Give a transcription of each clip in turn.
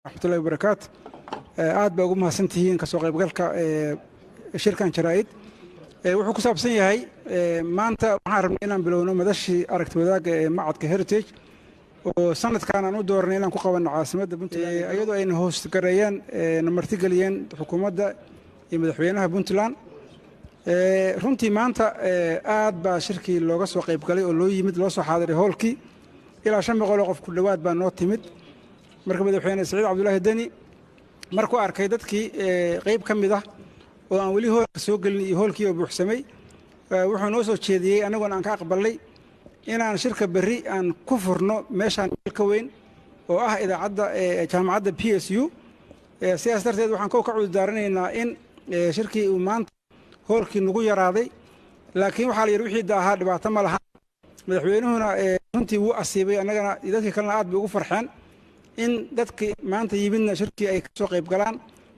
ورحمة الله وبركاته. aad baa ugu mahadsantihiin kasoo qaybgalka shirkan jaraa'id wuxuu ku saabsan yahay maanta waxaan rabnay inaan bilowno madashii aragti wadaagga ee macadka Heritage oo sanadkan aan u doornay inaan ku qabanno caasimadda Puntland iyadoo ayna hoos gareeyeen martigeliyeen xukuumadda iyo madaxweynaha Puntland runtii maanta aad baa shirkii looga soo qaybgalay oo loo yimid loo soo xaadiray hoolkii ilaa 500 qof ku dhawaad baa noo timid marka madaxweyne Saciid Cabdullaahi Dani markuu arkay dadkii qayb ka mid ah oo aan wali hoolka soo galin iyo hoolkii oo buuxsamay wuxuu noo soo jeediyey anaguna aan ka aqbalay inaan shirka berri aan ku furno meeshaan ka weyn oo ah idaacadda jaamacadda PSU sidaas darteed waxaan ka cudurdaaranaynaa in shirkii uu maanta hoolkii nagu yaraaday laakiin waxaa la yiri wixii daahaa dhibaato ma laha madaxweynuhuna runtii wuu asiibay anagana dadkii kalena aad bay ugu farxeen in dadkii maanta yimidna shirkii ay ka soo qayb galaan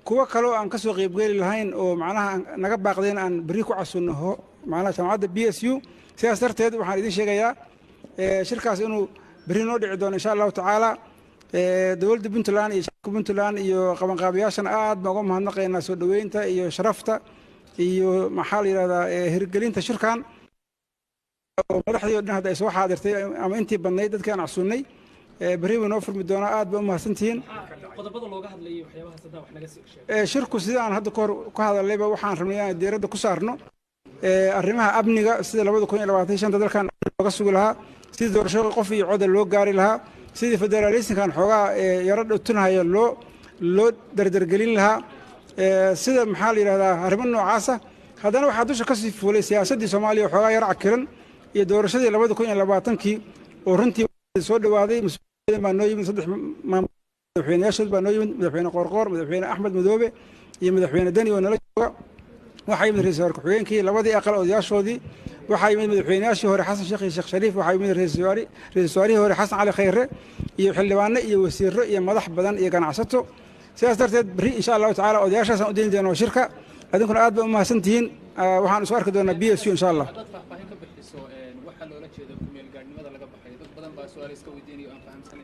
kuwa kale oo aan ka soo qayb gali lahayn oo macnaha naga baaqdeen aan bari ku casuuno macnaha jaamacadda PSU sidaas darteed waxaan idin sheegayaa shirkaas inuu bari noo dhici doono insha Allah tacaala dawladda Puntland iyo shacabka Puntland iyo qabanqaabiyaashan aad baan uga mahadnaqaynaa soo dhaweynta iyo sharafta iyo maxaa la yiraahdaa hirgelinta shirkan oo madaxdii oo dhan hadda ay soo xaadirtay ama intii badnayd dadkii aan casuunay bari noo furmi doona aad baa u mahadsantihiin qodobada looga hadlayo waxyaabaha saddex wax naga sheegay shirku sidaan hadda ka hadallayba waxaan rabnay inaan diiradda ku saarno arrimaha amniga sida 2025 dalkan looga sugi lahaa sidii doorashada qof iyo cod loo gaari lahaa sidii federalismkan xoogaa yara dhuntahay loo dardargelin lahaa sida maxaa la yiraahdaa arrimo noocaas ah haddana waxaa dusha ka sii fuulay siyaasadii Soomaaliya xoogaa yara cakiran iyo doorashadii 2020kii oo runtii soo dhawaaday mas'uuliyiin baa noo yimid saddex madaxweynayaashood baa noo yimid madaxweyne Qoorqoor madaxweyne Axmed Madoobe iyo madaxweyne Dani oo nala jooga waxaa yimid ra'iisul wasaarkii labadii aqal odayaashoodii waxaa yimid madaxweynayaashii hore Xasan Sheekh iyo Sheekh Shariif waxaa yimid ra'iisul wasaarihii hore Xasan Cali Khayre iyo xildhibaano iyo wasiirro iyo madax badan iyo ganacsato sidaas darteed bari insha Allah tacaala odayaashaas aan u deyn doono shirka adinkuna aad baa u mahadsantihiin waxaan isoo arki doonaa PSU insha Allah waxa loola jeedo ku meel gaarnimada laga baxay dad badan baa su'aal iska weydiinaya aan fahamsanayn